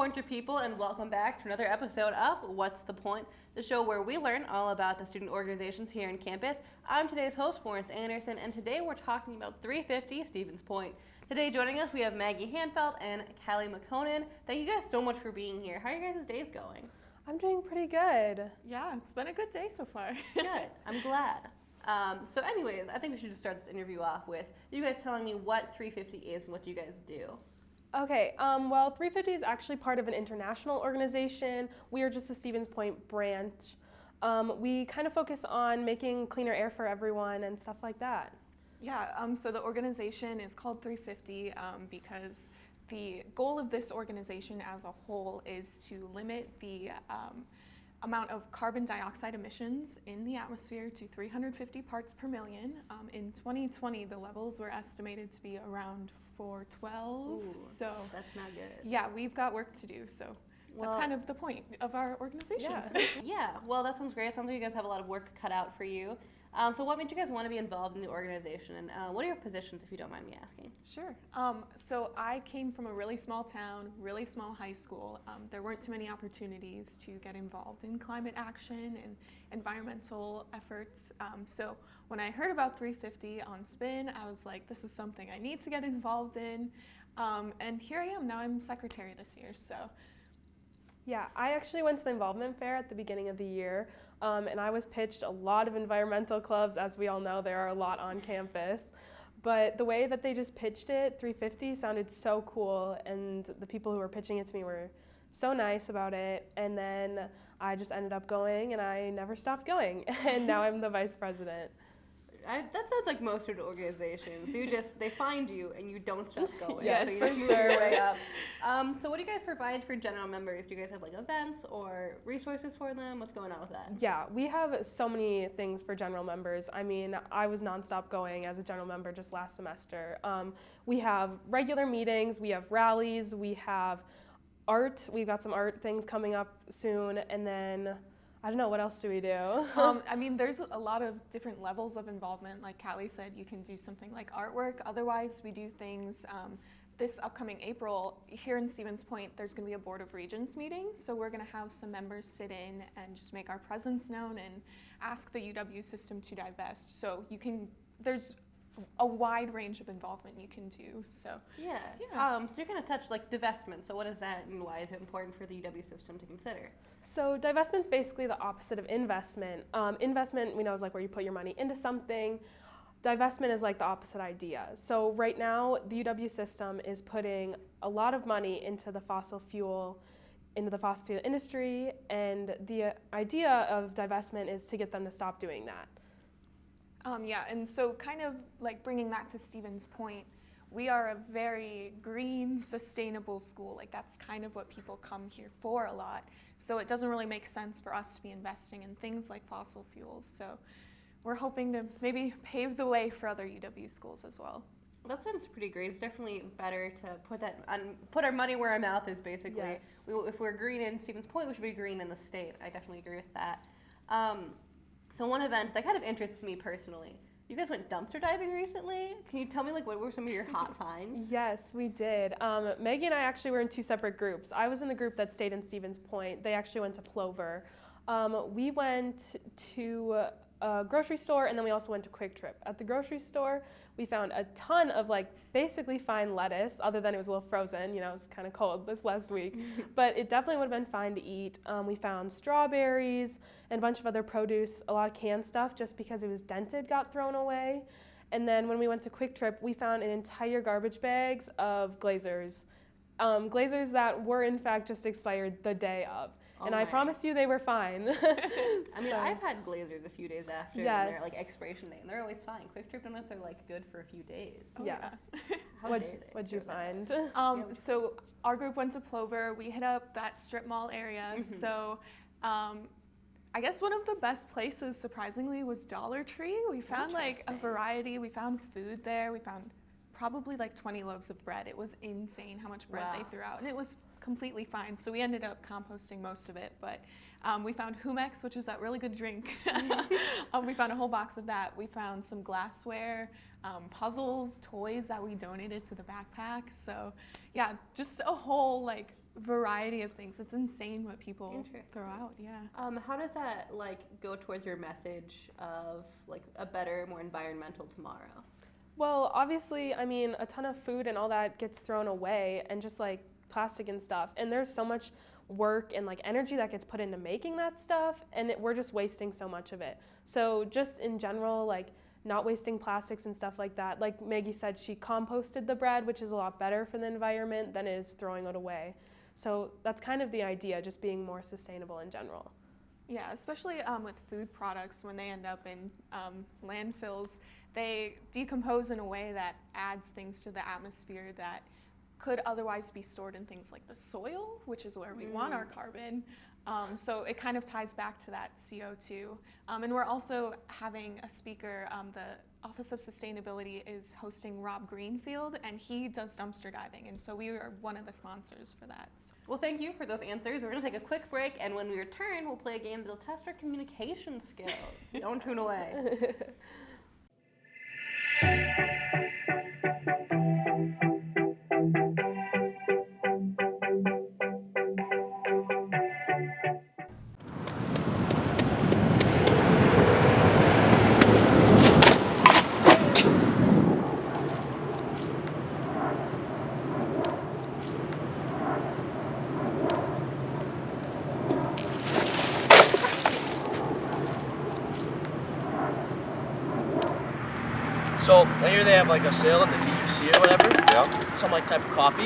Pointer people, and welcome back to another episode of What's the Point, the show where we learn all about the student organizations here on campus. I'm today's host, Florence Anderson, and today we're talking about 350 Stevens Point. Today joining us, we have Maggie Hanfeld and Callie McConan. Thank you guys so much for being here. How are you guys' days going? I'm doing pretty good. Yeah, it's been a good day so far. Good. I'm glad. So anyways, I think we should just start this interview off with you guys telling me what 350 is and what you guys do. Okay, well, 350 is actually part of an international organization. We are just the Stevens Point branch. We kind of focus on making cleaner air for everyone and stuff like that. Yeah, so the organization is called 350 because the goal of this organization as a whole is to limit the amount of carbon dioxide emissions in the atmosphere to 350 parts per million. In 2020, the levels were estimated to be around 412. Ooh, so that's not good. Yeah, we've got work to do. So that's kind of the point of our organization. Yeah, well, that sounds great. It sounds like you guys have a lot of work cut out for you. So what made you guys want to be involved in the organization, and what are your positions, if you don't mind me asking? Sure. So I came from a really small town, really small high school. There weren't too many opportunities to get involved in climate action and environmental efforts. So when I heard about 350 on Spin, I was like, this is something I need to get involved in. And here I am. Now I'm secretary this year. So. Yeah, I actually went to the involvement fair at the beginning of the year, and I was pitched a lot of environmental clubs. As we all know, there are a lot on campus. But the way that they just pitched it, 350, sounded so cool, and the people who were pitching it to me were so nice about it. And then I just ended up going, and I never stopped going. And now I'm the vice president. That sounds like most of the organizations. So they find you and you don't stop going. Yes, so you for just move sure. your way up. So what do you guys provide for general members? Do you guys have like events or resources for them? What's going on with that? Yeah, we have so many things for general members. I mean, I was nonstop going as a general member just last semester. We have regular meetings, we have rallies, we have art. We've got some art things coming up soon, and then I don't know, what else do we do? I mean, there's a lot of different levels of involvement. Like Callie said, you can do something like artwork. Otherwise, we do things, this upcoming April, here in Stevens Point, there's gonna be a Board of Regents meeting. So we're gonna have some members sit in and just make our presence known and ask the UW system to divest. So there's a wide range of involvement you can do. So yeah. So you're gonna touch like divestment. So what is that, and why is it important for the UW system to consider? So divestment's basically the opposite of investment. Investment, we know, is like where you put your money into something. Divestment is like the opposite idea. So right now, the UW system is putting a lot of money into the fossil fuel industry, and the idea of divestment is to get them to stop doing that. Yeah, and so kind of like bringing that to Stevens Point, we are a very green, sustainable school. Like that's kind of what people come here for a lot. So it doesn't really make sense for us to be investing in things like fossil fuels. So we're hoping to maybe pave the way for other UW schools as well. That sounds pretty great. It's definitely better to put our money where our mouth is, basically. Yes. If we're green in Stevens Point, we should be green in the state. I definitely agree with that. So one event that kind of interests me personally, you guys went dumpster diving recently. Can you tell me like what were some of your hot finds? Yes, we did. Maggie and I actually were in two separate groups. I was in the group that stayed in Stevens Point. They actually went to Plover. We went to a grocery store, and then we also went to Quick Trip. At the grocery store, we found a ton of like basically fine lettuce, other than it was a little frozen. You know, it was kind of cold this last week, but it definitely would have been fine to eat. We found strawberries and a bunch of other produce, a lot of canned stuff, just because it was dented got thrown away. And then when we went to Quick Trip, we found an entire garbage bags of Glazers. Glazers that were in fact just expired the day of. Oh and I promise you they were fine. I mean, I've had Glazers a few days after their like expiration date, and they're always fine. Quick Trip donuts are like good for a few days. Oh, yeah. What'd you find? So our group went to Plover. We hit up that strip mall area. Mm-hmm. So I guess one of the best places, surprisingly, was Dollar Tree. We found like a variety. We found food there. We found probably like 20 loaves of bread. It was insane how much bread they threw out, and it was completely fine. So we ended up composting most of it, but we found Humex, which is that really good drink. We found a whole box of that. We found some glassware, puzzles, toys that we donated to the backpack. So yeah, just a whole like variety of things. It's insane what people Interesting. throw out. Yeah. How does that like go towards your message of like a better, more environmental tomorrow? Well, obviously, I mean, a ton of food and all that gets thrown away, and just like plastic and stuff. And there's so much work and like energy that gets put into making that stuff, and we're just wasting so much of it. So just in general, like not wasting plastics and stuff like that. Like Maggie said, she composted the bread, which is a lot better for the environment than is throwing it away. So that's kind of the idea, just being more sustainable in general. Yeah, especially with food products, when they end up in landfills, they decompose in a way that adds things to the atmosphere that could otherwise be stored in things like the soil, which is where we want our carbon. So it kind of ties back to that CO2. And we're also having a speaker, the Office of Sustainability is hosting Rob Greenfield, and he does dumpster diving. And so we are one of the sponsors for that. Well, thank you for those answers. We're going to take a quick break, and when we return, we'll play a game that'll test our communication skills. Don't tune away. So I hear they have like a sale at the DUC or whatever. Yeah. Some like type of coffee.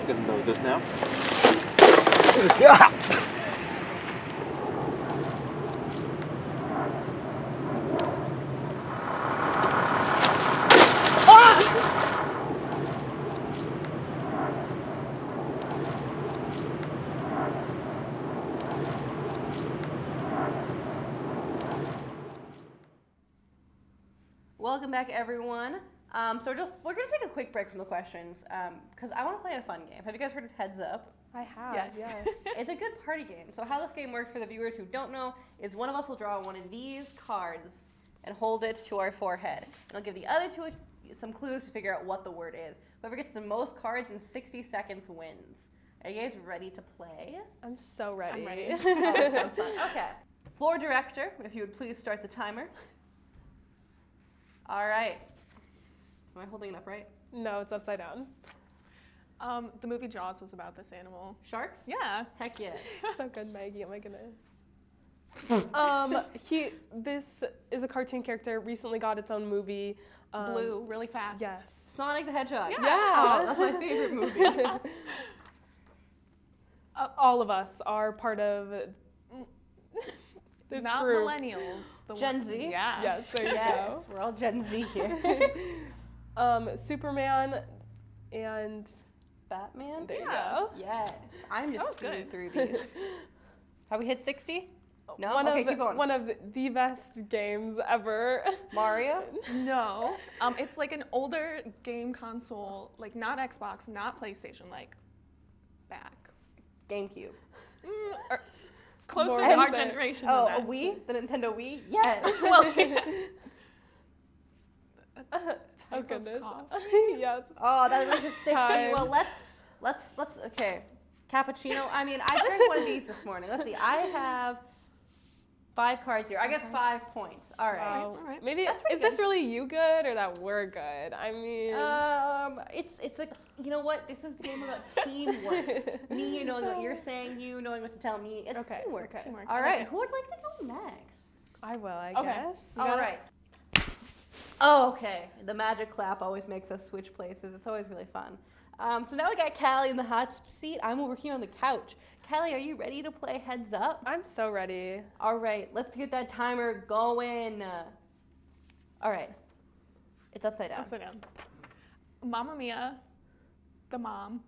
You guys know this now? Welcome back, everyone. We're gonna take a quick break from the questions because I want to play a fun game. Have you guys heard of Heads Up? I have, Yes. It's a good party game. So how this game works for the viewers who don't know is one of us will draw one of these cards and hold it to our forehead. And I'll give the other two some clues to figure out what the word is. Whoever gets the most cards in 60 seconds wins. Are you guys ready to play? I'm so ready. I'm ready. Oh, that sounds fun. Okay. Floor director, if you would please start the timer. All right. Am I holding it up right? No, it's upside down. The movie Jaws was about this animal. Sharks? Yeah. Heck yeah. So good, Maggie. Oh my goodness. This is a cartoon character. Recently got its own movie. Blue, really fast. Yes. Sonic the Hedgehog. Yeah. Oh, that's my favorite movie. All of us are part of this Not group. millennials. Gen Z? Yeah. Yes, there you Yes, go. we're all Gen Z here. Superman and Batman? there you Yeah. go. Yes. I'm That just was speeding good. through these. Have we hit 60? No? One Okay, of keep going. one of the best games ever. Mario? No. It's like an older game console, like not Xbox, not PlayStation, like back. GameCube. Or closer More to our recent. generation Oh, than a that. Wii? The Nintendo Wii? Yes. Well, Oh Type of goodness. coffee. Yes. Oh, that was just 60. Time. Well, let's, okay. Cappuccino. I mean, I drank one of these this morning. Let's see. I have 5 cards here. I get 5 points. All right. Wow. all right. Maybe That's pretty is this good. really you good or that we're good? I mean, It's a, you know what? This is a game about teamwork. Me knowing what you're saying, you knowing what to tell me. It's Okay, teamwork. okay. Teamwork. All right. Okay. Who would like to go next? I will, I Okay. guess. All right. Oh, okay. The magic clap always makes us switch places. It's always really fun. So now we got Callie in the hot seat. I'm over here on the couch. Callie, are you ready to play Heads Up? I'm so ready. All right, let's get that timer going. All right. It's upside down. Upside down. Mamma Mia, the mom.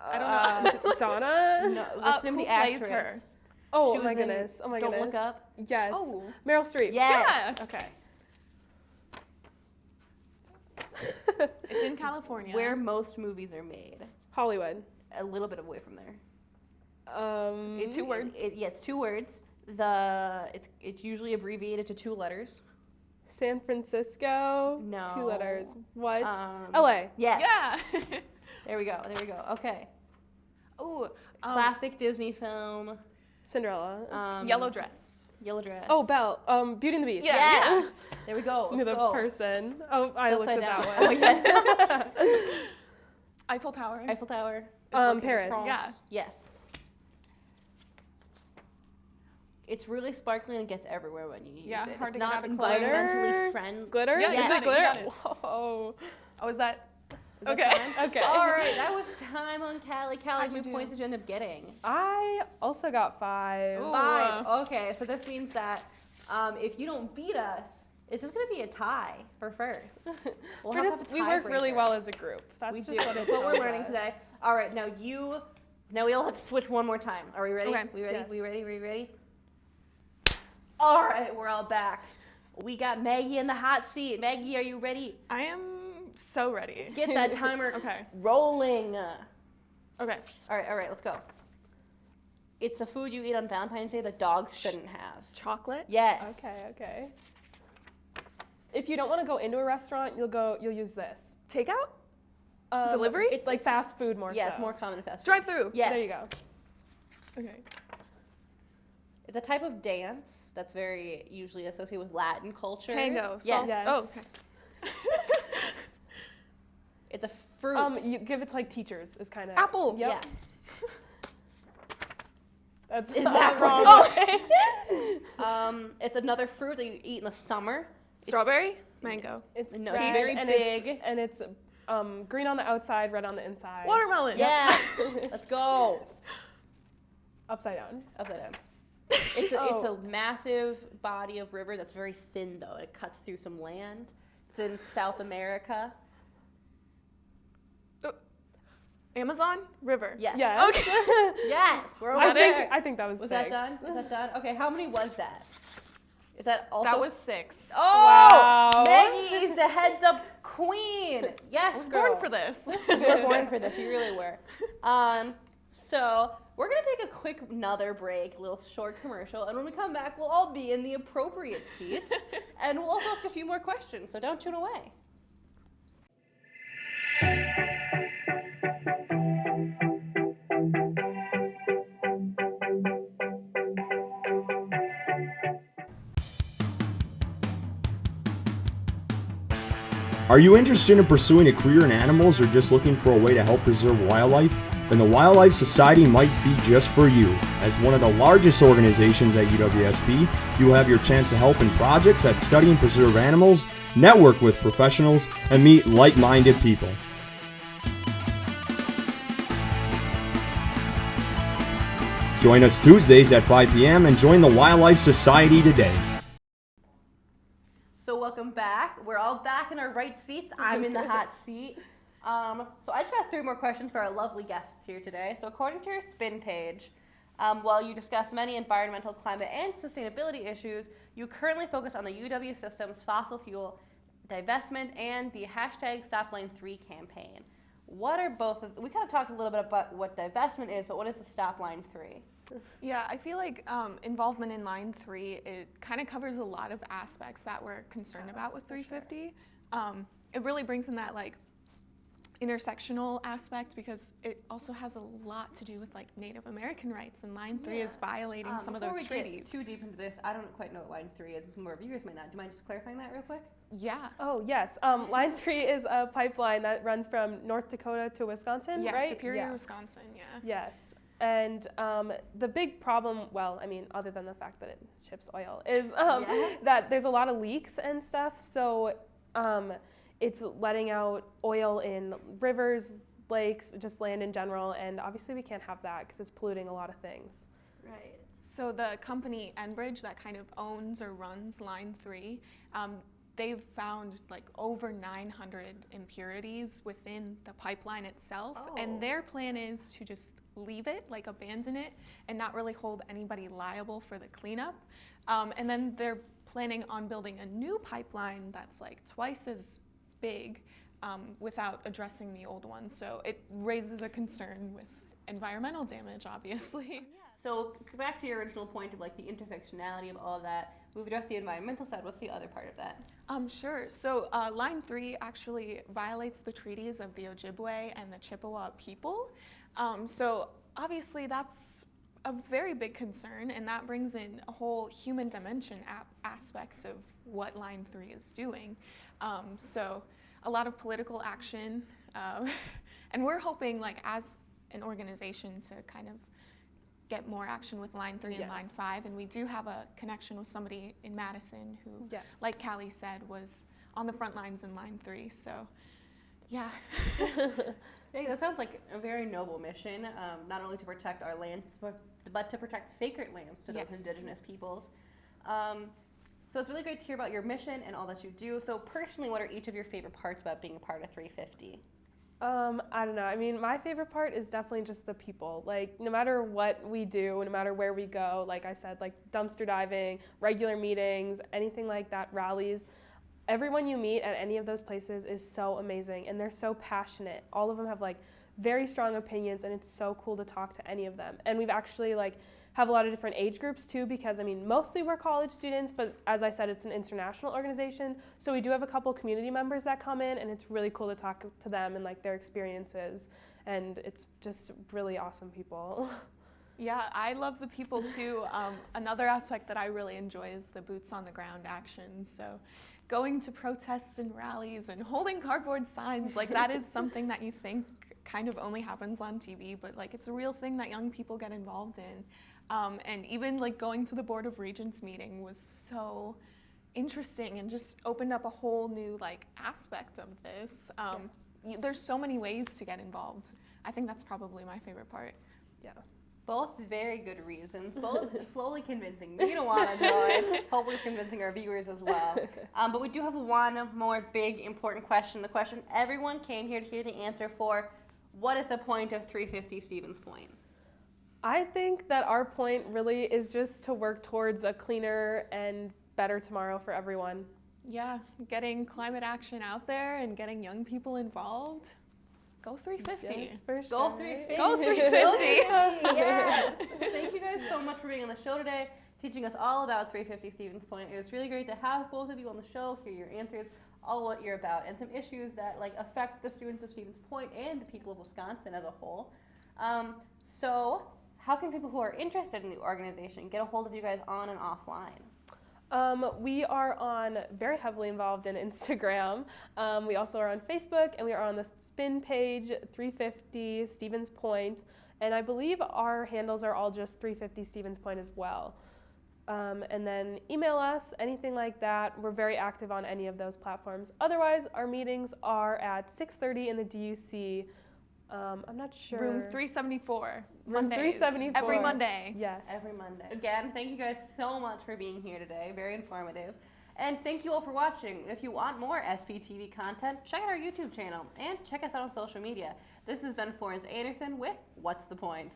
I don't know. Donna? No, that's the name of who the plays actress. her? Oh She was my in goodness. Oh my Don't goodness. Look Up. Yes. Oh. Meryl Streep. Yes. Okay. It's in California. Where most movies are made. Hollywood. A little bit away from there. Two words. It's 2 words. It's usually abbreviated to 2 letters. San Francisco. No. 2 letters. What? Um, LA. Yes. Yeah. There we go. Okay. Ooh. Classic Disney film. Cinderella. Yellow dress. Yellow dress. Oh, Belle. Beauty and the Beast. Yeah. Yes. There we go. Knew Let's the go. person. Oh, I It's looked upside at down. that Oh, one. yeah. Eiffel Tower. Eiffel Tower. Paris. France. Yeah. Yes. It's really sparkly and gets everywhere when you use Yeah, it. hard It's to get not out of environmentally Glitter? friendly. Glitter? Yeah, Is you it got it, you glitter? got it. Whoa. Oh, is that? Is that Okay. time? Okay. All right, that was time on Callie. Callie, how How'd you many do? points did you end up getting? I also got 5. Ooh. 5. Okay, so this means that if you don't beat us, it's just going to be a tie for first. We'll have to have a We work really tiebreaker. well as a group. That's We just do. what it That's what we're tells learning us. today. All right, now we all have to switch one more time. Are we ready? Okay. We ready? Yes. We ready? We ready? All right, we're all back. We got Maggie in the hot seat. Maggie, are you ready? I am so ready. Get that timer Okay. rolling. Okay. All right, let's go. It's a food you eat on Valentine's Day that dogs shouldn't have. Chocolate. Yes. Okay. If you don't want to go into a restaurant, you'll use this. Takeout. Delivery? It's like fast food more Yeah, so. it's more common in fast food. Drive through. Yes. There you go. Okay. It's a type of dance that's very usually associated with Latin culture. Tango. Yes. Salsa. Yes. Oh, okay. It's a fruit. You give it to like teachers is kind of Apple. Yep. Yeah. That's Is not that wrong. Oh. It's another fruit that you eat in the summer. Strawberry. Mango. It's No, fresh it's very and big. It's green on the outside, red on the inside. Watermelon. Yes. Let's go. Upside down. Upside down. It's a massive body of river that's very thin though. It cuts through some land. It's in South America. Amazon River. Yes. Yes. Okay. Yes. We're over I there. think that was Was 6. that done? Is that done? Okay. How many was that? Is that also? That was 6. Oh, Wow. Maggie is the heads up queen. Yes, I was girl. born for this. You were born for this. You really were. So we're gonna take another break, a little short commercial, and when we come back, we'll all be in the appropriate seats, and we'll also ask a few more questions. So don't tune away. Are you interested in pursuing a career in animals or just looking for a way to help preserve wildlife? Then the Wildlife Society might be just for you. As one of the largest organizations at UWSP, you will have your chance to help in projects that study and preserve animals, network with professionals, and meet like-minded people. Join us Tuesdays at 5 p.m. and join the Wildlife Society today. So welcome back. We're all back in our right seats. I'm in the hot seat. So I just have 3 more questions for our lovely guests here today. So according to your spin page, while you discuss many environmental, climate, and sustainability issues, you currently focus on the UW system's fossil fuel divestment and the hashtag StopLine3 campaign. What are both of, we kind of talked a little bit about what divestment is, but what is the StopLine 3? Yeah, I feel like involvement in Line 3, it kind of covers a lot of aspects that we're concerned about with 350. It really brings in that like intersectional aspect because it also has a lot to do with like Native American rights, and Line 3 is violating some of those Before we treaties. get too deep into this, I don't quite know what Line 3 is. Some of our viewers might not. Do you mind just clarifying that real quick? Yeah. Oh, yes. Line 3 is a pipeline that runs from North Dakota to Wisconsin, Yeah, right? Superior, Yeah. Wisconsin, yeah. Yes. And the big problem, well, I mean, other than the fact that it ships oil, is that there's a lot of leaks and stuff. So it's letting out oil in rivers lakes, just land in general, and obviously we can't have that because it's polluting a lot of things. Right. So the company Enbridge that kind of owns or runs Line 3, they've found like over 900 impurities within the pipeline itself. Oh. And their plan is to just leave it, like abandon it, and not really hold anybody liable for the cleanup. And then they're planning on building a new pipeline that's like twice as big without addressing the old one. So it raises a concern with environmental damage, obviously. So back to your original point of like the intersectionality of all of that. We've addressed the environmental side. What's the other part of that? Sure. So Line 3 actually violates the treaties of the Ojibwe and the Chippewa people. So obviously that's a very big concern, and that brings in a whole human dimension aspect of what Line 3 is doing. So a lot of political action, and we're hoping, like, as an organization, to kind of get more action with Line 3 and Line 5, and we do have a connection with somebody in Madison who, like Callie said, was on the front lines in Line 3, so yeah. Hey, that sounds like a very noble mission, not only to protect our lands, but to protect sacred lands to those indigenous peoples. So it's really great to hear about your mission and all that you do. So personally, what are each of your favorite parts about being a part of 350? I don't know. I mean, my favorite part is definitely just the people. Like, no matter what we do, no matter where we go, like I said, like dumpster diving, regular meetings, anything like that, rallies, everyone you meet at any of those places is so amazing, and they're so passionate. All of them have like very strong opinions, and it's so cool to talk to any of them. And we've actually like have a lot of different age groups too, because I mean, mostly we're college students, but as I said, it's an international organization. So we do have a couple community members that come in, and it's really cool to talk to them and like their experiences. And it's just really awesome people. Yeah, I love the people too. Another aspect that I really enjoy is the boots on the ground action. So going to protests and rallies and holding cardboard signs, like that is something that you think kind of only happens on TV, but like it's a real thing that young people get involved in. And even like going to the Board of Regents meeting was so interesting and just opened up a whole new like aspect of this. There's so many ways to get involved. I think that's probably my favorite part. Yeah. Both very good reasons, both slowly convincing me to want to join, hopefully convincing our viewers as well. But we do have one more big important question, the question everyone came here to hear the answer for. What is the point of 350 Stevens Point? I think that our point really is just to work towards a cleaner and better tomorrow for everyone. Yeah, getting climate action out there and getting young people involved. Go 350. Yes, for sure. Go 350. Go 350. Yes. Thank you guys so much for being on the show today, teaching us all about 350 Stevens Point. It was really great to have both of you on the show, hear your answers, all what you're about, and some issues that like affect the students of Stevens Point and the people of Wisconsin as a whole. So how can people who are interested in the organization get a hold of you guys on and offline? We are very heavily involved in Instagram. We also are on Facebook, and we are on the spin page 350 Stevens Point, and I believe our handles are all just 350 Stevens Point as well. And then email us, anything like that. We're very active on any of those platforms. Otherwise, our meetings are at 6:30 in the DUC. I'm not sure. Room 374. Room Mondays. 374. Every Monday. Yes. Every Monday. Again, thank you guys so much for being here today. Very informative. And thank you all for watching. If you want more SPTV content, check out our YouTube channel and check us out on social media. This has been Florence Anderson with What's the Point?